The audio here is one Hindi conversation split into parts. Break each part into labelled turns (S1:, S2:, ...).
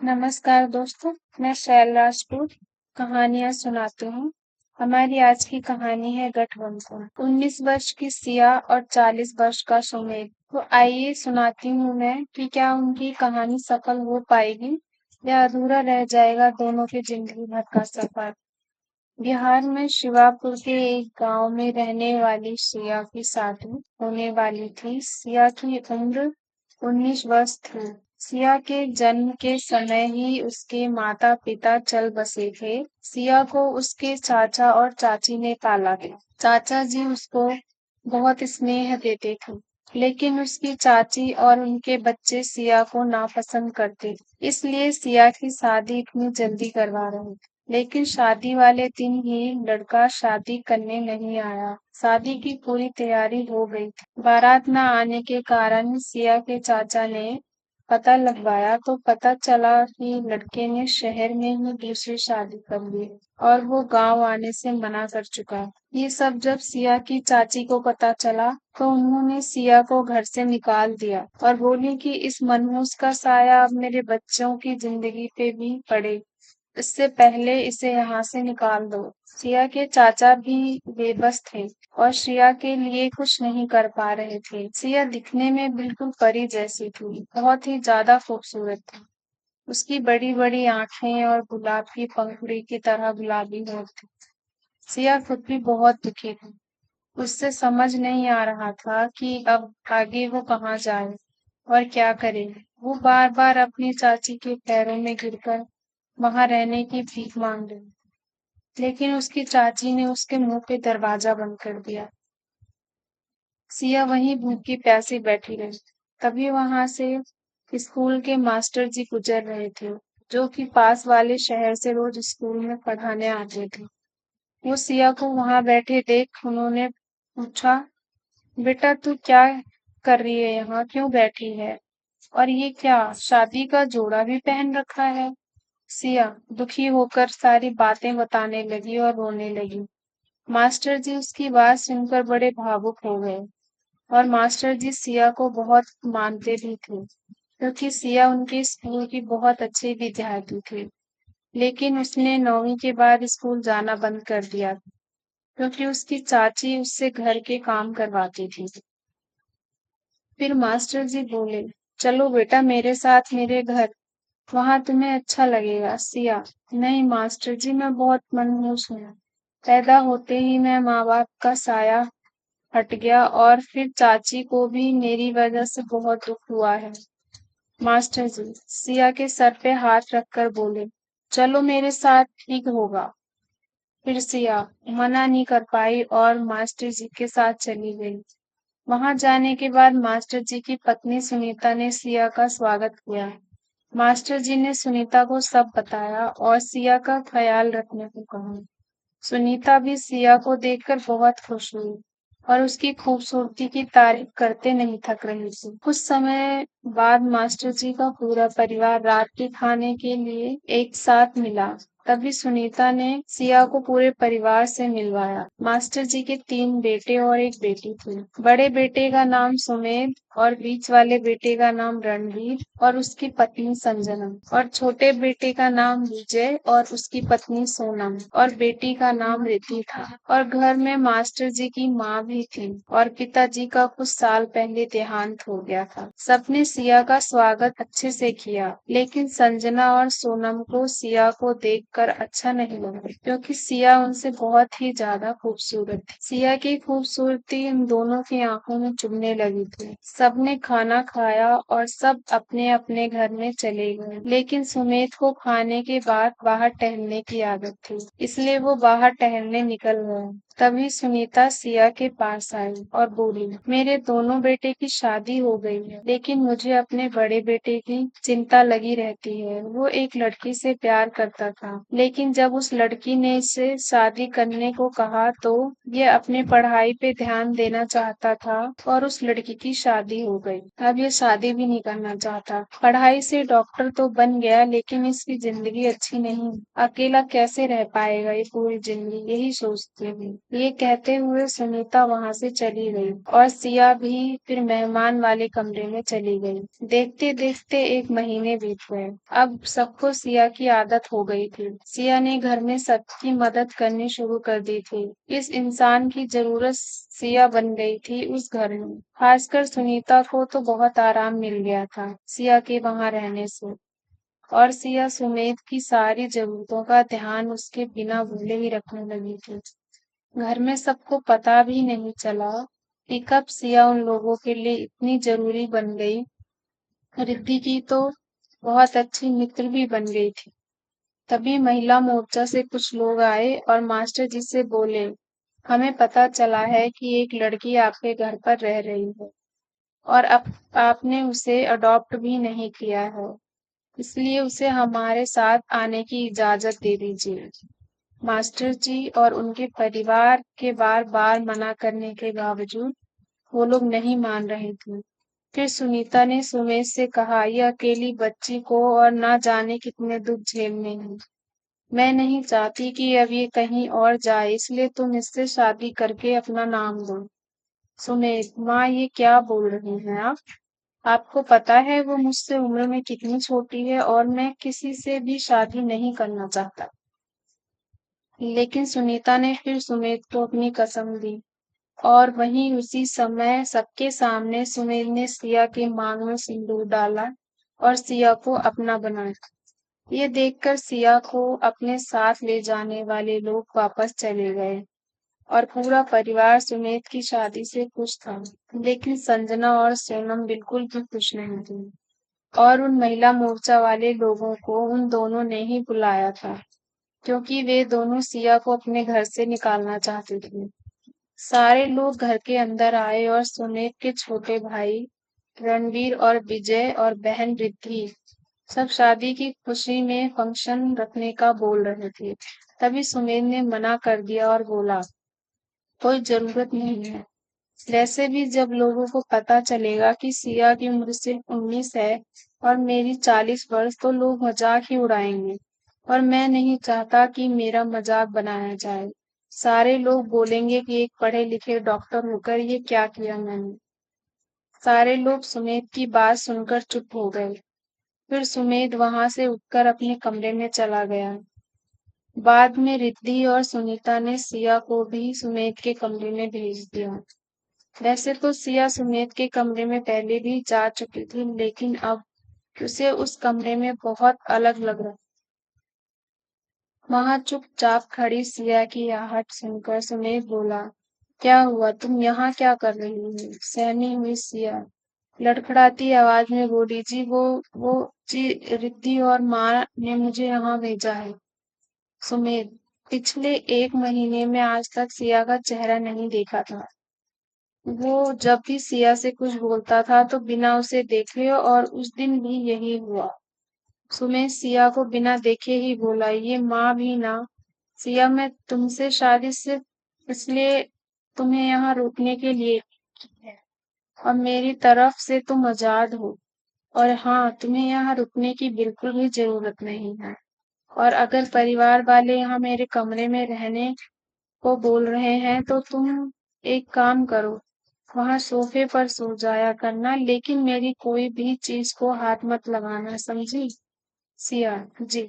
S1: नमस्कार दोस्तों, मैं शैल राजपूत कहानियाँ सुनाती हूँ। हमारी आज की कहानी है गठबंधन। 19 वर्ष की सिया और 40 वर्ष का सुमेध। तो आइए सुनाती हूँ मैं कि क्या उनकी कहानी सफल हो पाएगी या अधूरा रह जाएगा दोनों की जिंदगी भर का सफर। बिहार में शिवापुर के एक गांव में रहने वाली सिया की शादी होने वाली थी। सिया की उम्र 19 वर्ष थी। सिया के जन्म के समय ही उसके माता-पिता चल बसे थे। सिया को उसके चाचा और चाची ने पाला था। चाचा जी उसको बहुत स्नेह देते थे, लेकिन उसकी चाची और उनके बच्चे सिया को नापसंद करते थे। इसलिए सिया की शादी इतनी जल्दी करवा रहे थे। लेकिन शादी वाले दिन ही लड़का शादी करने नहीं आया। शादी की पूरी तैयारी हो गई थी। बारात न आने के कारण सिया के चाचा ने पता लगवाया तो पता चला कि लड़के ने शहर में ही दूसरी शादी कर ली और वो गांव आने से मना कर चुका है। ये सब जब सिया की चाची को पता चला तो उन्होंने सिया को घर से निकाल दिया और बोली कि इस मनहूस का साया अब मेरे बच्चों की जिंदगी पे भी पड़े, इससे पहले इसे यहाँ से निकाल दो। सिया के चाचा भी बेबस थे और सिया के लिए कुछ नहीं कर पा रहे थे। सिया दिखने में बिल्कुल परी जैसी थी, बहुत ही ज्यादा खूबसूरत थी। उसकी बड़ी-बड़ी आंखें और गुलाब की पंखुड़ी की तरह गुलाबी होठ थे। सिया खुद भी बहुत दुखी थी। उससे समझ नहीं आ रहा था कि अब आगे वो कहाँ जाए और क्या करे। वो बार-बार अपनी चाची के पैरों में गिरकर वहां रहने की भीख मांग रही, लेकिन उसकी चाची ने उसके मुंह पे दरवाजा बंद कर दिया। सिया वहीं भूखी प्यासी बैठी रही। तभी वहां से स्कूल के मास्टर जी गुजर रहे थे, जो कि पास वाले शहर से रोज स्कूल में पढ़ाने आते थे। वो सिया को वहां बैठे देख उन्होंने पूछा, बेटा तू क्या कर रही है यहाँ, क्यों बैठी है? और ये क्या शादी का जोड़ा भी पहन रखा है? सिया दुखी होकर सारी बातें बताने लगी और रोने लगी। मास्टर जी उसकी बात सुनकर बड़े भावुक हो गए और मास्टर जी सिया को बहुत मानते भी थे, क्योंकि सिया उनके स्कूल की बहुत अच्छी विद्यार्थी थी। लेकिन उसने 9वीं के बाद स्कूल जाना बंद कर दिया, क्योंकि उसकी चाची उससे घर के काम करवाती थी। फिर मास्टर जी बोले, चलो बेटा मेरे साथ मेरे घर, वहां तुम्हें अच्छा लगेगा। सिया, नहीं मास्टर जी मैं बहुत मनहूस हूँ। पैदा होते ही मैं माँ बाप का साया हट गया और फिर चाची को भी मेरी वजह से बहुत दुख हुआ है। मास्टर जी सिया के सर पे हाथ रखकर बोले, चलो मेरे साथ ठीक होगा। फिर सिया मना नहीं कर पाई और मास्टर जी के साथ चली गई। वहां जाने के बाद मास्टर जी की पत्नी सुनीता ने सिया का स्वागत किया। मास्टर जी ने सुनीता को सब बताया और सिया का ख्याल रखने को कहा। सुनीता भी सिया को देखकर बहुत खुश हुई और उसकी खूबसूरती की तारीफ करते नहीं थक रही थी। कुछ समय बाद मास्टर जी का पूरा परिवार रात के खाने के लिए एक साथ मिला। तभी सुनीता ने सिया को पूरे परिवार से मिलवाया। मास्टर जी के 3 बेटे और एक बेटी थी। बड़े बेटे का नाम सुमेध और बीच वाले बेटे का नाम रणवीर और उसकी पत्नी संजना और छोटे बेटे का नाम विजय और उसकी पत्नी सोनम और बेटी का नाम रिद्धि था। और घर में मास्टर जी की माँ भी थी और पिताजी का कुछ साल पहले देहांत हो गया था। सबने सिया का स्वागत अच्छे से किया, लेकिन संजना और सोनम को सिया को देखकर अच्छा नहीं लगा, क्योंकि सिया उनसे बहुत ही ज्यादा खूबसूरत थी। सिया की खूबसूरती इन दोनों की आंखों में चुभने लगी थी। सबने खाना खाया और सब अपने अपने घर में चले गए, लेकिन सुमेध को खाने के बाद बाहर टहलने की आदत थी, इसलिए वो बाहर टहलने निकल गया। तभी सुनीता सिया के पास आई और बोली, मेरे दोनों बेटे की शादी हो गई है, लेकिन मुझे अपने बड़े बेटे की चिंता लगी रहती है। वो एक लड़की से प्यार करता था, लेकिन जब उस लड़की ने इसे शादी करने को कहा तो ये अपने पढ़ाई पे ध्यान देना चाहता था और उस लड़की की शादी हो गई। अब ये शादी भी नहीं करना चाहता। पढ़ाई से डॉक्टर तो बन गया, लेकिन इसकी जिंदगी अच्छी नहीं। अकेला कैसे रह पाएगा ये पूरी जिंदगी, यही सोचती हूँ। ये कहते हुए सुनीता वहां से चली गई और सिया भी फिर मेहमान वाले कमरे में चली गई। देखते देखते 1 महीने बीत गए। अब सबको सिया की आदत हो गई थी। सिया ने घर में सबकी मदद करनी शुरू कर दी थी। इस इंसान की जरूरत सिया बन गई थी उस घर में। खासकर सुनीता को तो बहुत आराम मिल गया था सिया के वहां रहने से। और सिया सुमेध की सारी जरूरतों का ध्यान उसके बिना बोले ही रखने लगी थी। घर में सबको पता भी नहीं चला कि कब सिया उन लोगों के लिए इतनी जरूरी बन गई। रिद्धि की तो बहुत अच्छी मित्र भी बन गई थी। तभी महिला मोर्चा से कुछ लोग आए और मास्टर जी से बोले, हमें पता चला है कि एक लड़की आपके घर पर रह रही है और अब आपने उसे अडॉप्ट भी नहीं किया है, इसलिए उसे हमारे साथ आने की इजाजत दे दीजिए। मास्टर जी और उनके परिवार के बार बार मना करने के बावजूद वो लोग नहीं मान रहे थे। फिर सुनीता ने सुमेश से कहा, यह अकेली बच्ची को और ना जाने कितने दुख झेलने हैं। मैं नहीं चाहती कि अब ये कहीं और जाए, इसलिए तुम इससे शादी करके अपना नाम दो। सुमेश, माँ ये क्या बोल रही हैं आप? आपको पता है वो मुझसे उम्र में कितनी छोटी है और मैं किसी से भी शादी नहीं करना चाहता। लेकिन सुनीता ने फिर सुमेध को अपनी कसम दी और वहीं उसी समय सबके सामने सुमेध ने सिया के मांग में सिंदूर डाला और सिया को अपना बनाया। ये देखकर सिया को अपने साथ ले जाने वाले लोग वापस चले गए और पूरा परिवार सुमेध की शादी से खुश था। लेकिन संजना और सोनम बिल्कुल भी खुश नहीं थी और उन महिला मोर्चा वाले लोगों को उन दोनों ने ही बुलाया था, क्योंकि वे दोनों सिया को अपने घर से निकालना चाहते थे। सारे लोग घर के अंदर आए और सुमेध के छोटे भाई रणवीर और विजय और बहन रिद्धि सब शादी की खुशी में फंक्शन रखने का बोल रहे थे। तभी सुमेध ने मना कर दिया और बोला, कोई जरूरत नहीं है। वैसे भी जब लोगों को पता चलेगा कि सिया की उम्र सिर्फ 19 है और मेरी 40 वर्ष, तो लोग मजाक ही उड़ाएंगे और मैं नहीं चाहता कि मेरा मजाक बनाया जाए। सारे लोग बोलेंगे कि एक पढ़े लिखे डॉक्टर होकर ये क्या किया मैंने। सारे लोग सुमेध की बात सुनकर चुप हो गए। फिर सुमेध वहां से उठकर अपने कमरे में चला गया। बाद में रिद्धि और सुनीता ने सिया को भी सुमेध के कमरे में भेज दिया। वैसे तो सिया सुमेध के कमरे में पहले भी जा चुकी थी, लेकिन अब उसे उस कमरे में बहुत अलग लग रहा। वहां चुपचाप खड़ी सिया की आहट सुनकर सुमेध बोला, क्या हुआ, तुम यहाँ क्या कर रही हो? सहमी हुई सिया लड़खड़ाती आवाज में बोली, जी वो जी रिद्धि और माँ ने मुझे यहाँ भेजा है। सुमेध, पिछले 1 महीने में आज तक सिया का चेहरा नहीं देखा था। वो जब भी सिया से कुछ बोलता था तो बिना उसे देखे, और उस दिन भी यही हुआ। सुमेश सिया को बिना देखे ही बोला, ये माँ भी ना। सिया, मैं तुमसे शादी सिर्फ इसलिए तुम्हें यहाँ रुकने के लिए की है और मेरी तरफ से तुम आजाद हो। और हाँ, तुम्हें यहाँ रुकने की बिल्कुल भी जरूरत नहीं है। और अगर परिवार वाले यहाँ मेरे कमरे में रहने को बोल रहे हैं तो तुम एक काम करो, वहां सोफे पर सो जाया करना, लेकिन मेरी कोई भी चीज को हाथ मत लगाना, समझी? सिया, जी।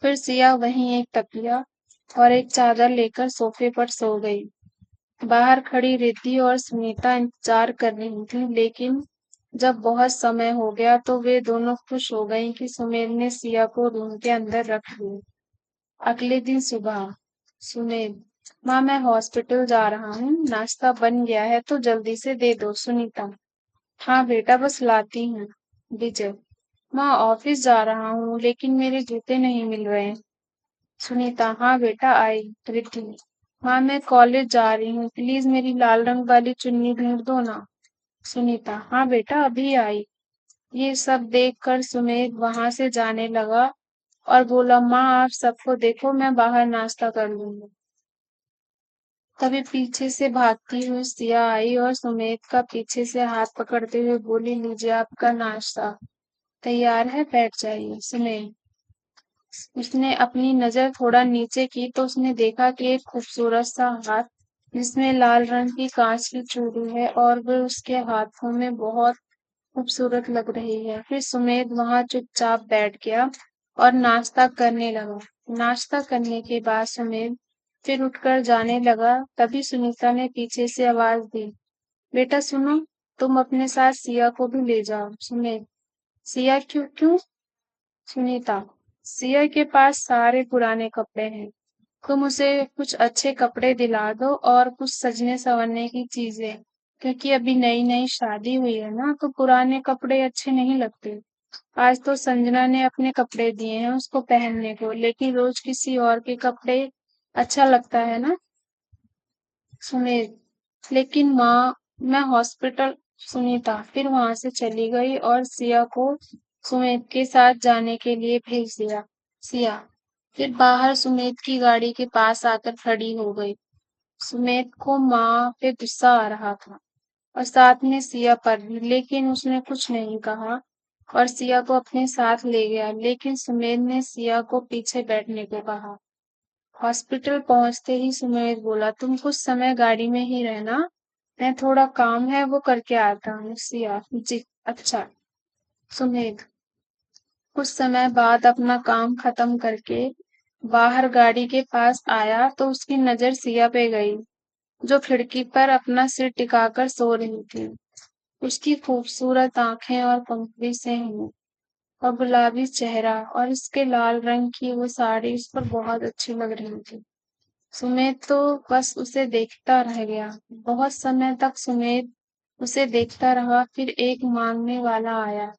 S1: फिर सिया वहीं एक तकिया और एक चादर लेकर सोफे पर सो गई। बाहर खड़ी रिद्धि और सुनीता इंतजार कर रही थी, लेकिन जब बहुत समय हो गया तो वे दोनों खुश हो गईं कि सुमेध ने सिया को रूम के अंदर रख लिया। अगले दिन सुबह, सुमेध, माँ मैं हॉस्पिटल जा रहा हूँ, नाश्ता बन गया है तो जल्दी से दे दो। सुनीता, हाँ बेटा बस लाती हूँ। विजय, माँ ऑफिस जा रहा हूँ लेकिन मेरे जूते नहीं मिल रहे। सुनीता, हाँ बेटा आई। रिद्धि, माँ मैं कॉलेज जा रही हूँ, प्लीज मेरी लाल रंग वाली चुन्नी ढूंढ दो ना। सुनीता, हाँ बेटा अभी आई। ये सब देखकर सुमेध वहां से जाने लगा और बोला, माँ आप सबको देखो, मैं बाहर नाश्ता कर लूंगा। तभी पीछे से भागती हुई सिया आई और सुमेध का पीछे से हाथ पकड़ते हुए बोली, लीजिए आपका नाश्ता तैयार है, बैठ जाइए। सुमेध, उसने अपनी नज़र थोड़ा नीचे की तो उसने देखा कि एक खूबसूरत सा हाथ जिसमें लाल रंग की कांच की चूड़ी है और वह उसके हाथों में बहुत खूबसूरत लग रही है। फिर सुमेध वहां चुपचाप बैठ गया और नाश्ता करने लगा। नाश्ता करने के बाद सुमेध फिर उठकर जाने लगा। तभी सुनीता ने पीछे से आवाज दी, बेटा सुनो, तुम अपने साथ सिया को भी ले जाओ। सुमेध, सिया क्यों क्यों? सुनीता, सिया के पास सारे पुराने कपड़े हैं, तुम उसे कुछ अच्छे कपड़े दिला दो और कुछ सजने संवरने की चीजें, क्योंकि अभी नई नई शादी हुई है ना, तो पुराने कपड़े अच्छे नहीं लगते। आज तो संजना ने अपने कपड़े दिए हैं उसको पहनने को, लेकिन रोज किसी और के कपड़े अच्छा लगता है ना। सुमेध, लेकिन माँ, मैं हॉस्पिटल। सुनीता फिर वहां से चली गई और सिया को सुमेध के साथ जाने के लिए भेज दिया। सिया फिर बाहर सुमेध की गाड़ी के पास आकर खड़ी हो गई। सुमेध को माँ पे गुस्सा आ रहा था और साथ में सिया पर भी, लेकिन उसने कुछ नहीं कहा और सिया को अपने साथ ले गया। लेकिन सुमेध ने सिया को पीछे बैठने को कहा। हॉस्पिटल पहुंचते ही सुमेध बोला, तुम कुछ समय गाड़ी में ही रहना, मैं थोड़ा काम है वो करके आता हूँ। सिया, जी अच्छा। सुमेध कुछ समय बाद अपना काम खत्म करके बाहर गाड़ी के पास आया तो उसकी नजर सिया पे गई, जो खिड़की पर अपना सिर टिकाकर सो रही थी। उसकी खूबसूरत आंखें और पंखुड़ी से हैं और गुलाबी चेहरा और इसके लाल रंग की वो साड़ी उस पर बहुत अच्छी लग रही थी। सुमेध तो बस उसे देखता रह गया। बहुत समय तक सुमेध उसे देखता रहा। फिर एक मांगने वाला आया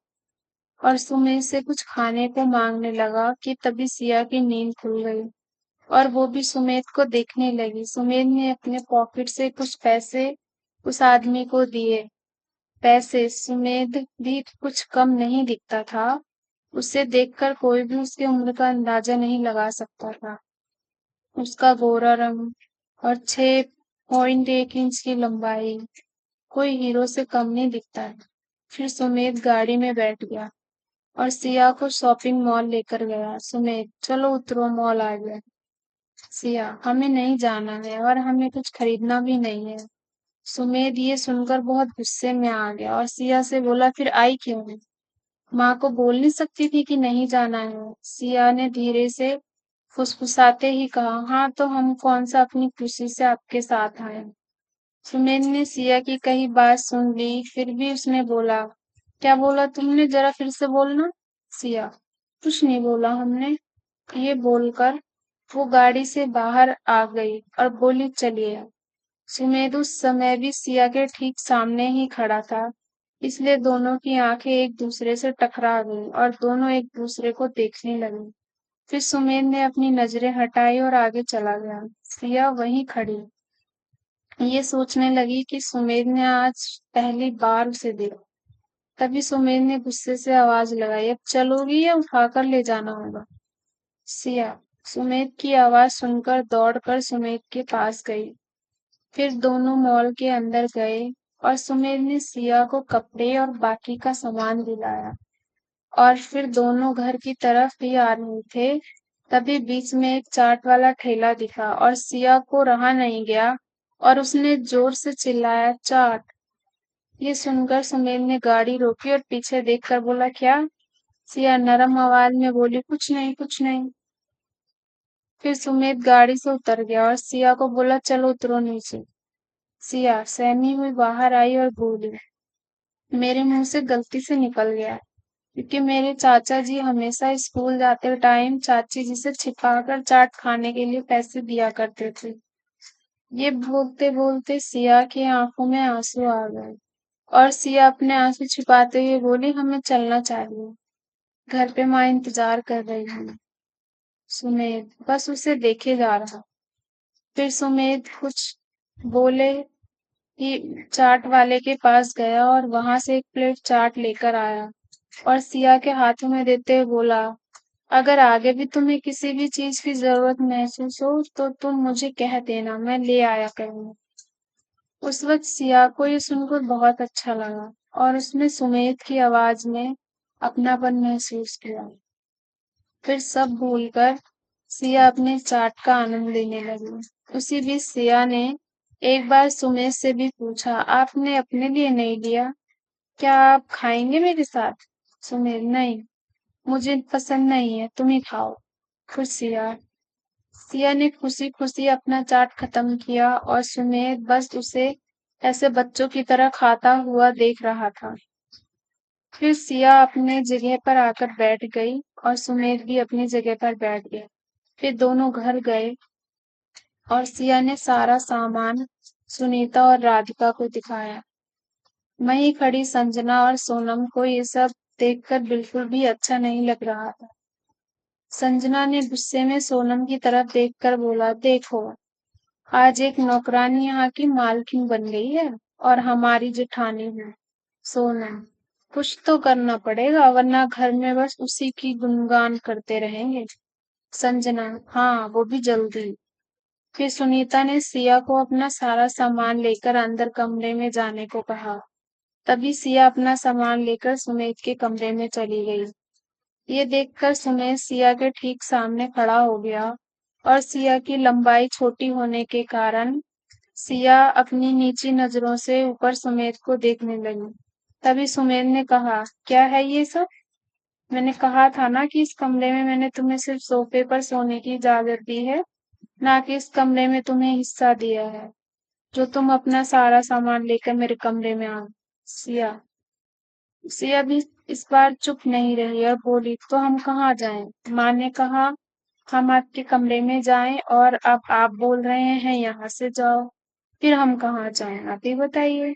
S1: और सुमेध से कुछ खाने को मांगने लगा कि तभी सिया की नींद खुल गई और वो भी सुमेध को देखने लगी। सुमेध ने अपने पॉकेट से कुछ पैसे उस आदमी को दिए। पैसे सुमेध भी कुछ कम नहीं दिखता था। उसे देखकर कोई भी उसकी उम्र का अंदाजा नहीं लगा सकता था। उसका गोरा रंग और 6.1 इंच की लंबाई कोई हीरो से कम नहीं दिखता है। फिर सुमेध गाड़ी में बैठ गया और सिया को शॉपिंग मॉल लेकर गया। सुमेध, चलो उतरो, मॉल आ गया। सिया, हमें नहीं जाना है और हमें कुछ खरीदना भी नहीं है। सुमेध ये सुनकर बहुत गुस्से में आ गया और सिया से बोला, फिर आई क्यों है? माँ को बोल नहीं सकती थी कि नहीं जाना है? सिया ने धीरे से फुसफुसाते ही कहा, हाँ तो हम कौन सा अपनी खुशी से आपके साथ आए। सुमेध ने सिया की कही बात सुन ली, फिर भी उसने बोला, क्या बोला तुमने, जरा फिर से बोलना। सिया, कुछ नहीं बोला हमने। ये बोलकर वो गाड़ी से बाहर आ गई और बोली, चलिए। सुमेध उस समय भी सिया के ठीक सामने ही खड़ा था, इसलिए दोनों की आंखें एक दूसरे से टकरा गईं और दोनों एक दूसरे को देखने लगे। फिर सुमेध ने अपनी नजरें हटाई और आगे चला गया। सिया वहीं खड़ी ये सोचने लगी कि सुमेध ने आज पहली बार उसे देखा। तभी सुमेध ने गुस्से से आवाज लगाई, अब चलोगी या उठाकर ले जाना होगा? सिया सुमेध की आवाज सुनकर दौड़कर सुमेध के पास गई। फिर दोनों मॉल के अंदर गए और सुमेध ने सिया को कपड़े और बाकी का सामान दिलाया और फिर दोनों घर की तरफ ही आ रहे थे। तभी बीच में एक चाट वाला ठेला दिखा और सिया को रहा नहीं गया और उसने जोर से चिल्लाया, चाट। ये सुनकर सुमेध ने गाड़ी रोकी और पीछे देखकर बोला, क्या? सिया नरम आवाज में बोली, कुछ नहीं कुछ नहीं। फिर सुमेध गाड़ी से उतर गया और सिया को बोला, चलो उतरो नीचे। सिया सहमी हुई बाहर आई और बोली, मेरे मुंह से गलती से निकल गया, क्योंकि मेरे चाचा जी हमेशा स्कूल जाते टाइम चाची जी से छिपाकर चाट खाने के लिए पैसे दिया करते थे। ये बोलते बोलते सिया की आंखों में आंसू आ गए और सिया अपने आंसू छिपाते हुए बोली, हमें चलना चाहिए, घर पे माँ इंतजार कर रही है। सुमेध बस उसे देखे जा रहा। फिर सुमेध कुछ बोले कि चाट वाले के पास गया और वहां से एक प्लेट चाट लेकर आया और सिया के हाथों में देते हुए बोला, अगर आगे भी तुम्हें किसी भी चीज की जरूरत महसूस हो तो तुम मुझे कह देना, मैं ले आया करूंगा। उस वक्त सिया को ये सुनकर बहुत अच्छा लगा और उसने सुमेध की आवाज में अपनापन महसूस किया। फिर सब भूलकर सिया अपने चाट का आनंद लेने लगी। उसी बीच सिया ने एक बार सुमेध से भी पूछा, आपने अपने लिए नहीं लिया, क्या आप खाएंगे मेरे साथ? सुमेध, नहीं, मुझे पसंद नहीं है, तुम ही खाओ। फिर सिया सिया ने खुशी खुशी अपना चाट खत्म किया और सुमेध बस उसे ऐसे बच्चों की तरह खाता हुआ देख रहा था। फिर सिया अपने जगह पर आकर बैठ गई और सुमेध भी अपनी जगह पर बैठ गया। फिर दोनों घर गए और सिया ने सारा सामान सुनीता और राधिका को दिखाया। वहीं खड़ी संजना और सोनम को ये सब देखकर बिल्कुल भी अच्छा नहीं लग रहा था। संजना ने गुस्से में सोनम की तरफ देखकर बोला, देखो, आज एक नौकरानी यहाँ की मालकिन बन गई है और हमारी जेठानी है। सोनम, कुछ तो करना पड़ेगा वरना घर में बस उसी की गुणगान करते रहेंगे। संजना, हाँ, वो भी जल्दी। फिर सुनीता ने सिया को अपना सारा सामान लेकर अंदर कमरे में जाने को कहा। तभी सिया अपना सामान लेकर सुमेध के कमरे में चली गई। ये देखकर सुमेध सिया के ठीक सामने खड़ा हो गया और सिया की लंबाई छोटी होने के कारण सिया अपनी नीची नजरों से ऊपर सुमेध को देखने लगी। तभी सुमेध ने कहा, क्या है ये सब? मैंने कहा था ना कि इस कमरे में मैंने तुम्हें सिर्फ सोफे पर सोने की इजाजत दी है, ना कि इस कमरे में तुम्हें हिस्सा दिया है, जो तुम अपना सारा सामान लेकर मेरे कमरे में आ। सिया सिया भी इस बार चुप नहीं रही और बोली, तो हम कहाँ जाएं? माँ ने कहा हम आपके कमरे में जाएं और अब आप बोल रहे हैं यहाँ से जाओ। फिर हम कहाँ जाएं? आप ही बताइए।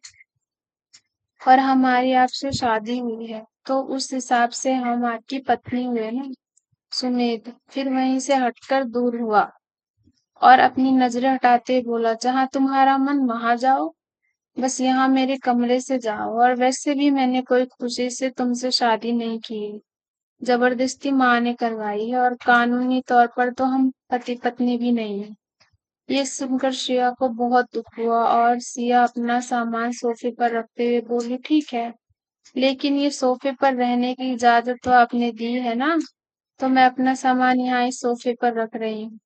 S1: और हमारी आपसे शादी हुई है, तो उस हिसाब से हम आपकी पत्नी हुए ना। सुमेध फिर वहीं से हटकर दूर हुआ और अपनी नजरें हटाते बोला, जहां तुम्हारा मन वहां जाओ, बस यहाँ मेरे कमरे से जाओ। और वैसे भी मैंने कोई खुशी से तुमसे शादी नहीं की है, जबरदस्ती माँ ने करवाई है और कानूनी तौर पर तो हम पति पत्नी भी नहीं है। ये सुनकर श्रेया को बहुत दुख हुआ और सिया अपना सामान सोफे पर रखते हुए बोली, ठीक है, लेकिन ये सोफे पर रहने की इजाजत तो आपने दी है ना, तो मैं अपना सामान यहाँ इस सोफे पर रख रही हूँ।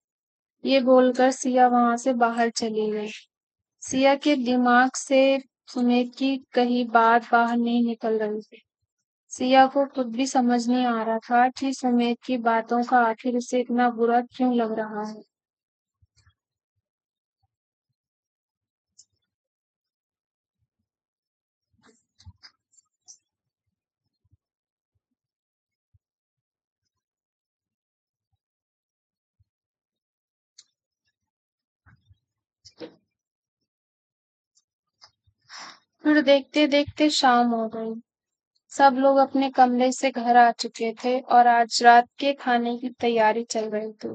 S1: ये बोलकर सिया वहां से बाहर चली गई। सिया के दिमाग से सुमेध की कही बात बाहर नहीं निकल रही थी। सिया को खुद भी समझ नहीं आ रहा था कि सुमेध की बातों का आखिर उसे इतना बुरा क्यों लग रहा है। फिर देखते देखते शाम हो गई। सब लोग अपने कमरे से घर आ चुके थे और आज रात के खाने की तैयारी चल रही थी।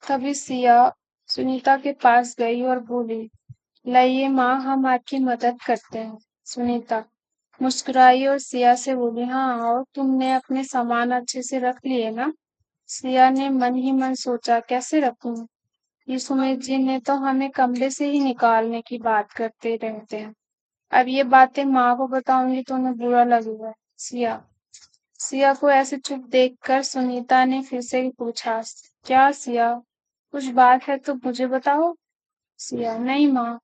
S1: तभी सिया सुनीता के पास गई और बोली, लाइए माँ, हम आपकी मदद करते हैं। सुनीता मुस्कुराई और सिया से बोली, हाँ, और तुमने अपने सामान अच्छे से रख लिए ना? सिया ने मन ही मन सोचा, कैसे रखूं? ये सुमित जी ने तो हमें कमरे से ही निकालने की बात करते रहते हैं। अब ये बातें माँ को बताऊंगी तो उन्हें बुरा लगेगा। सिया सिया को ऐसे चुप देखकर सुनीता ने फिर से पूछा, क्या सिया, कुछ बात है तो मुझे बताओ। सिया, नहीं माँ,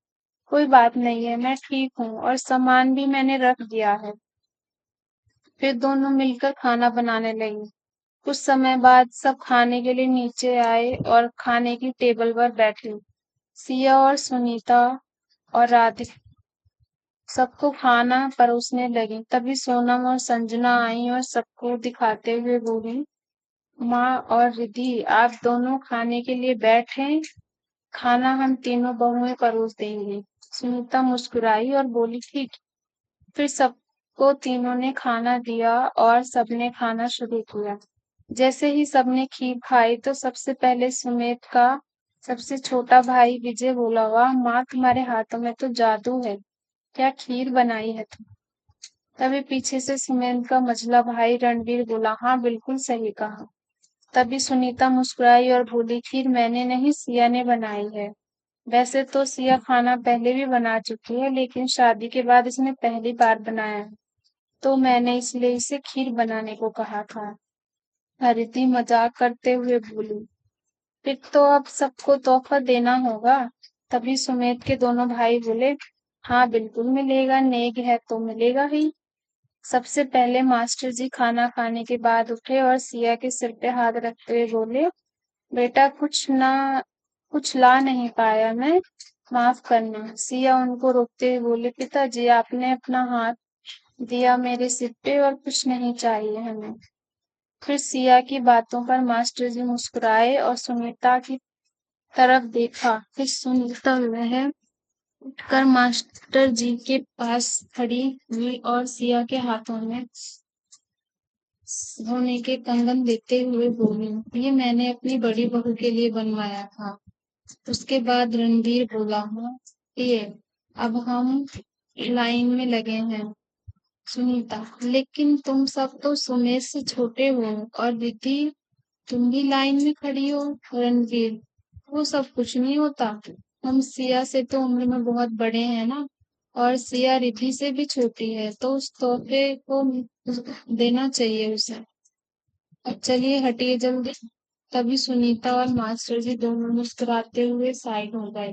S1: कोई बात नहीं है, मैं ठीक हूँ और सामान भी मैंने रख दिया है। फिर दोनों मिलकर खाना बनाने लगी। कुछ समय बाद सब खाने के लिए नीचे आए और खाने की टेबल पर बैठे। सिया और सुनीता और राधिका सबको खाना परोसने लगी। तभी सोनम और संजना आई और सबको दिखाते हुए बोली, माँ और रिद्धि, आप दोनों खाने के लिए बैठे, खाना हम तीनों बहुएं परोस देंगे। सुनीता मुस्कुराई और बोली, ठीक। फिर सबको तीनों ने खाना दिया और सबने खाना शुरू किया। जैसे ही सबने खीर खाई तो सबसे पहले सुमेध का सबसे छोटा भाई विजय बोला, वाह माँ, तुम्हारे हाथों में तो जादू है, क्या खीर बनाई है तुम? तभी पीछे से सुमेध का मझला भाई रणवीर बोला, हाँ, बिल्कुल सही कहा। तभी सुनीता मुस्कुराई और बोली, खीर मैंने नहीं, सिया ने बनाई है। वैसे तो सिया खाना पहले भी बना चुकी है, लेकिन शादी के बाद इसने पहली बार बनाया है, तो मैंने इसलिए इसे खीर बनाने को कहा था। हरिति मजाक करते हुए बोली। फिर तो अब सबको तोहफा देना होगा। तभी सुमेध के दोनों भाई बोले, हाँ बिल्कुल मिलेगा, नेक है तो मिलेगा ही। सबसे पहले मास्टर जी खाना खाने के बाद उठे और सिया के सिर पे हाथ रखते हुए बोले, बेटा कुछ ला नहीं पाया मैं, माफ करना। सिया उनको रोकते हुए बोले, पिताजी आपने अपना हाथ दिया मेरे सिर पे और कुछ नहीं चाहिए हमें। फिर सिया की बातों पर मास्टर जी मुस्कुराए और सुनीता की तरफ देखा। फिर सुनीता वह उठकर मास्टर जी के पास खड़ी हुई और सिया के हाथों में सोने के कंगन देते हुए बोली, ये मैंने अपनी बड़ी बहू के लिए बनवाया था। उसके बाद रणवीर बोला, हाँ ये अब हम लाइन में लगे हैं। सुनीता, लेकिन तुम सब तो सुमेर से छोटे हो और दीदी तुम भी लाइन में खड़ी हो। रणवीर, वो सब कुछ नहीं होता, हम सिया से तो उम्र में बहुत बड़े हैं ना, और सिया रिद्धि से भी छोटी है, तो उस तोहफे को देना चाहिए उसे। अब चलिए हटिए जल्दी। तभी सुनीता और मास्टर जी दोनों मुस्कुराते हुए साइड हो गए।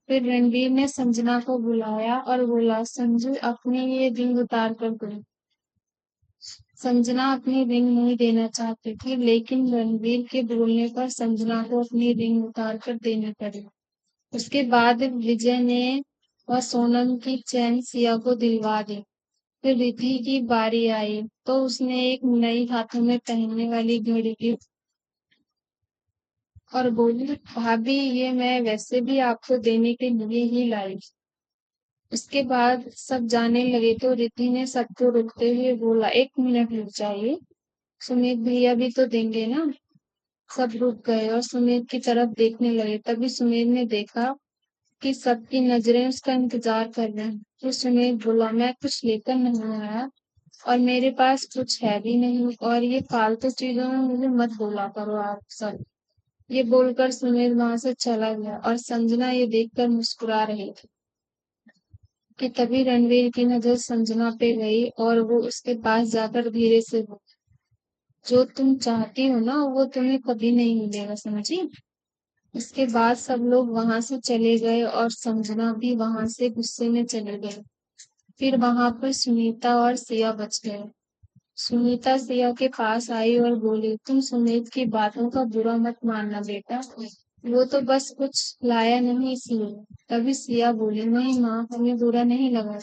S1: फिर रणवीर ने संजना को बुलाया और बोला, संजू अपनी ये रिंग उतार कर दो। संजना अपनी रिंग नहीं देना चाहती थी, लेकिन रणवीर के बोलने पर संजना को अपनी रिंग उतार कर देनी पड़ी। उसके बाद विजय ने और सोनम की चैन सिया को दिलवा दी। फिर रिद्धि की बारी आई तो उसने एक नई हाथों में पहनने वाली घड़ी गिफ्ट और बोली, भाभी ये मैं वैसे भी आपको देने के लिए ही लाई। उसके बाद सब जाने लगे तो रिद्धि ने सबको रोकते हुए बोला, एक मिनट रुक जाइए, सुमित भैया भी तो देंगे ना। सब रुक गए और सुमित की तरफ देखने लगे। तभी सुमित ने देखा कि सबकी नजरें उसका इंतजार कर रहे हैं। फिर सुमित बोला, मैं कुछ लेकर नहीं आया और मेरे पास कुछ है भी नहीं, और ये फालतू चीजों में मुझे मत बोला करो आप सब। ये बोलकर सुमित वहां से चला गया और संजना ये देखकर मुस्कुरा रही थी कि तभी रणवीर की नजर संजना पे गई और वो उसके पास जाकर धीरे से बोली, जो तुम चाहती हो ना वो तुम्हें कभी नहीं मिलेगा, समझी। इसके बाद सब लोग वहां से चले गए और संजना भी वहां से गुस्से में चले गए। फिर वहां पर सुनीता और सिया बच गए। सुनीता सिया के पास आई और बोली, तुम सुमित की बातों का बुरा मत मानना बेटा, वो तो बस कुछ लाया नहीं इसलिए। तभी सिया बोली, नहीं माँ, हमें बुरा नहीं लगा,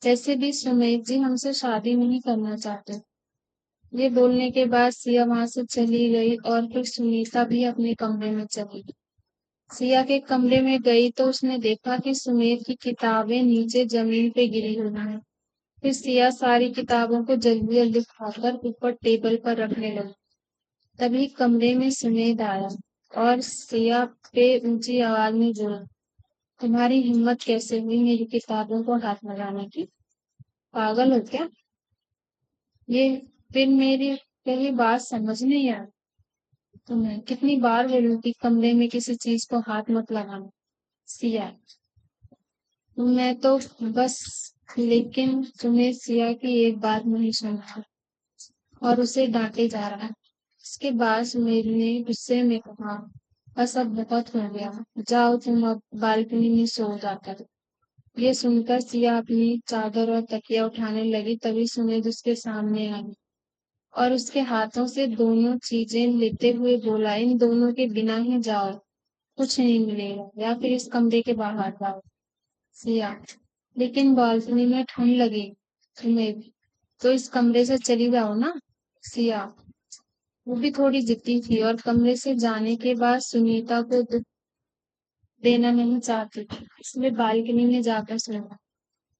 S1: जैसे भी सुमित जी हमसे शादी नहीं करना चाहते। ये बोलने के बाद सिया वहां से चली गई और फिर सुनीता भी अपने कमरे में चली गई। सिया के कमरे में गई तो उसने देखा कि सुमेर की किताबें नीचे जमीन पे गिरी हुई हैं। फिर सिया सारी किताबों को जल्दी जल्दी उठाकर ऊपर टेबल पर रखने लगी। तभी कमरे में सुमेर आया और सिया पे ऊंची आवाज में बोला, तुम्हारी हिम्मत कैसे हुई मेरी किताबों को हाथ लगाने की, पागल हो क्या। ये फिर मेरी पहली बात समझ नहीं आई तुम्हें, कितनी बार बोलूं कि कमरे में किसी चीज को हाथ मत लगाना। सिया, मैं तो बस, लेकिन तुम्हें सिया की एक बात नहीं सुनता और उसे डांटे जा रहा है। इसके बाद सुमेर ने गुस्से में कहा, बस अब बहुत हो गया, जाओ तुम अब बालकनी में सो जाकर। ये सुनकर सिया अपनी चादर और तकिया उठाने लगी। तभी सुमेर उसके सामने आई और उसके हाथों से दोनों चीजें लेते हुए बोला, इन दोनों के बिना ही जाओ, कुछ नहीं मिलेगा, या फिर इस कमरे के बाहर जाओ। सिया, लेकिन बालकनी में ठंड लगी तुम्हें भी, तो इस कमरे से चली जाओ ना। सिया, वो भी थोड़ी जिद्दी थी और कमरे से जाने के बाद सुनीता को दुख देना नहीं चाहती थी, इसलिए बालकनी में जाकर सोया।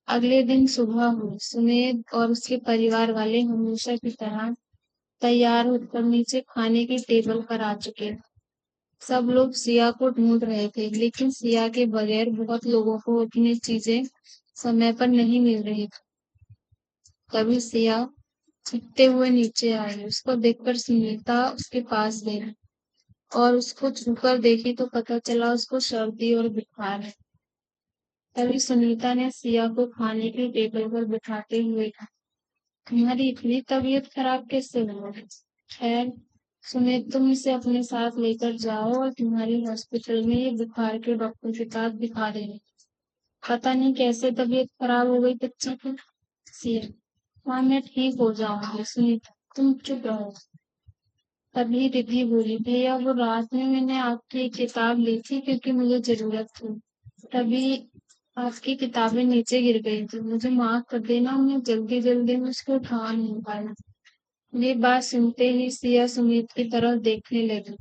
S1: अगले दिन सुबह हुई। सुमेध और उसके परिवार वाले हमेशा की तरह तैयार होकर नीचे खाने की टेबल पर आ चुके। सब लोग सिया को ढूंढ रहे थे, लेकिन सिया के बगैर बहुत लोगों को अपनी चीजें समय पर नहीं मिल रही थी। तभी सिया छिपते हुए नीचे आई। उसको देखकर सुनीता उसके पास गई और उसको छूकर देखी तो पता चला उसको सर्दी और बुखार है। तभी सुनीता ने सिया को खाने की टेबल पर बिठाते हुए कहा, तुम्हारी इतनी तबीयत खराब कैसे हो गई? खैर, सुमित, तुम इसे अपने साथ लेकर जाओ और तुम्हारे हॉस्पिटल में ये बुखार के डॉक्टर के पास दिखा देना। पता नहीं कैसे तबीयत खराब हो गई बच्ची की। सिया, हाँ मैं ठीक हो जाऊंगी। सुमित, तुम चुप रहो। तभी रिद्धि बोली, भैया वो रात में मैंने आपकी एक किताब ली थी क्योंकि मुझे जरूरत थी। तभी आपकी किताबें नीचे गिर गई थी। मुझे माफ कर देना, मैं जल्दी जल्दी में उसको उठा नहीं पाया। ये बात सुनते ही सिया सुमित की तरफ देखने लगी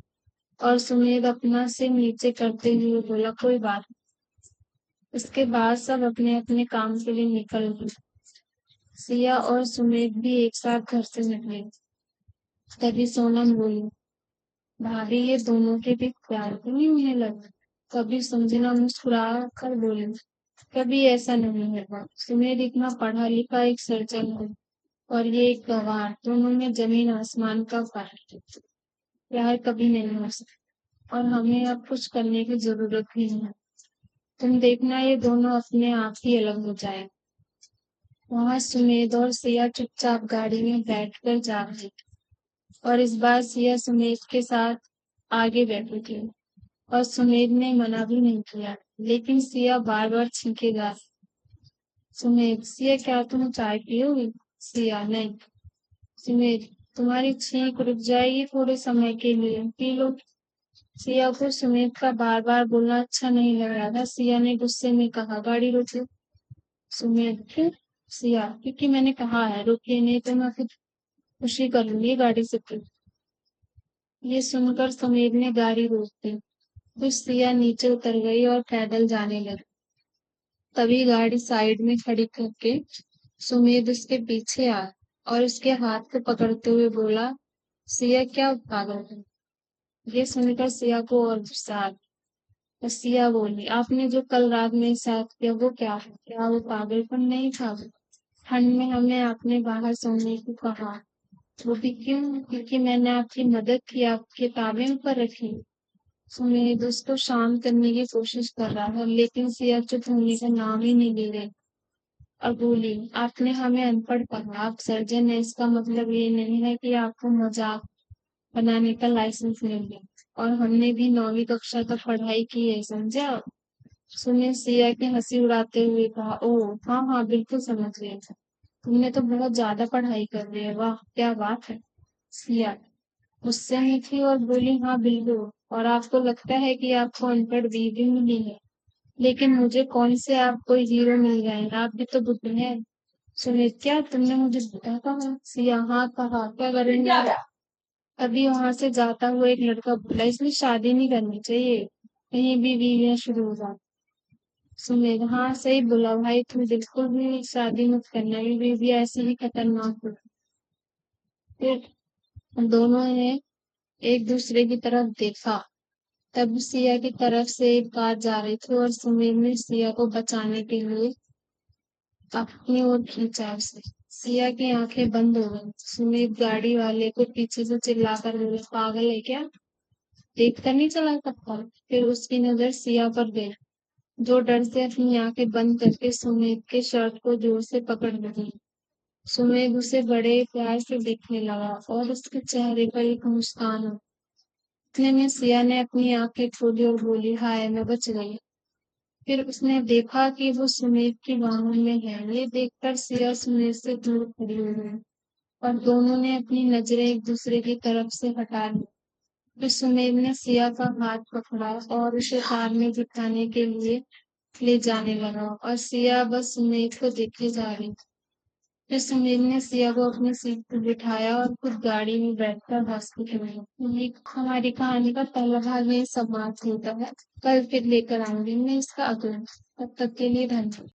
S1: और सुमित अपना सिर नीचे करते हुए बोला, कोई बात नहीं। इसके बाद सब अपने अपने काम के लिए निकल गए। सिया और सुमित भी एक साथ घर से निकले। तभी सोनम बोली, भाभी ये दोनों के बीच प्यार तो नहीं होने लगा? कभी संजना मुस्कुरा कर बोली, कभी ऐसा नहीं होगा। सुमेर इतना पढ़ा लिखा एक सर्जन है और ये एक गंवार, दोनों में जमीन आसमान का फर्क है। प्यार कभी नहीं हो सकता और हमें अब कुछ करने की जरूरत भी नहीं है। तुम देखना ये दोनों अपने आप ही अलग हो जाए। वहां सुमेध और सिया चुपचाप गाड़ी में बैठकर जा रही थी और इस बार सिया सुमेध के साथ आगे बैठी थी और सुमेध ने मना भी नहीं किया, लेकिन सिया बार बार छींके जा रही। सुमेध, सिया क्या तुम चाय पियोगी? सिया, नहीं। सुमेध, तुम्हारी छींक रुक जाएगी थोड़े समय के लिए, पी लो। सिया को सुमेध का बार बार बोलना अच्छा नहीं लग रहा था। सिया ने गुस्से में कहा, गाड़ी रोको। सुमेध, क्यों? सिया, क्योंकि मैंने कहा है रोकिए, नहीं तो मैं खुद खुशी कर लूंगी गाड़ी से। ये सुनकर सुमेध ने गाड़ी रोक दी। फिर सिया नीचे उतर गई और पैदल जाने लगी। तभी गाड़ी साइड में खड़ी करके सुमेध उसके पीछे आया और उसके हाथ को पकड़ते हुए बोला, सिया क्या पागल है? ये सुनकर सिया को और गुस्सा आ गया। तो सिया बोली, आपने जो कल रात मेरे साथ किया वो क्या है? क्या वो पागलपन नहीं था? ठंड में हमें आपने बाहर सोने को कहा, वो भी क्यों? क्योंकि मैंने आपकी मदद की, आपकी किताबें ऊपर रखी। सुमेध उसको शांत करने की कोशिश कर रहा था, लेकिन सिया चुप होने का नाम ही नहीं ले रही और बोली, आपने हमें अनपढ़ कहा, आप सर्जन है, इसका मतलब ये नहीं है कि आपको मजाक बनाने का लाइसेंस मिल गया। और हमने भी 9वीं कक्षा तक पढ़ाई की है, समझे आप? सुने सिया की हंसी उड़ाते हुए कहा, ओह हाँ हाँ बिल्कुल समझ गए। तुमने तो बहुत ज्यादा पढ़ाई कर ली है, वाह क्या बात है। सिया गुस्से में थी और बोली, हाँ बिल्कुल, और आपको लगता है कि आपको अनपढ़ बीवी मिली है, लेकिन मुझे कौन से आपको हीरो मिल गए हैं, आप भी तो बुद्धू हैं। सुनिए, क्या तुमने मुझे बुरा कहा? सिया, हाँ कहा, क्या करेंगे आप? अभी वहां से जाता हुआ एक लड़का बोला, इसमें शादी नहीं करनी चाहिए, कहीं भी बीवियां शुरू हो जाती। सुमेध, हाँ सही बोला भाई, तुम बिल्कुल भी शादी मत करना, ये बीवी ऐसी ही खतरनाक हो। फिर दोनों ने एक दूसरे की तरफ देखा। तब सिया की तरफ से एक कार जा रही थी और सुमेध ने सिया को बचाने के लिए अपनी ओर खींचा उसे। सिया की आंखें बंद हो गई। सुमेध गाड़ी वाले को पीछे से चिल्लाकर बोले, पागल है क्या? देखकर नहीं चला सकता? फिर उसकी नजर सिया पर गई, जो डर से अपनी आंखें बंद करके सुमेध के शर्ट को जोर से पकड़ रही। सुमेध उसे बड़े प्यार से देखने लगा और उसके चेहरे पर एक मुस्कान हो। इतने में सिया ने अपनी आंखें खोली और बोली, हाय मैं बच गई। फिर उसने देखा कि वो सुमेध की बाहों में है। ये देखकर सिया सुमेध से दूर खड़ी हो गई और दोनों ने अपनी नजरें एक दूसरे की तरफ से हटा ली। फिर सुमेध ने सिया का हाथ पकड़ा और उसे कार में बिठाने के लिए ले जाने लगा और सिया बस सुमेध को देखे जा रही थी। फिर सुमेध ने सिया को अपनी सीट पर बिठाया और खुद गाड़ी में बैठकर हॉस्पिटल में। ये हमारी कहानी का पहला भाग में समाप्त होता है। कल फिर लेकर आऊंगी मैं इसका अगला। तब तक के लिए धन्यवाद।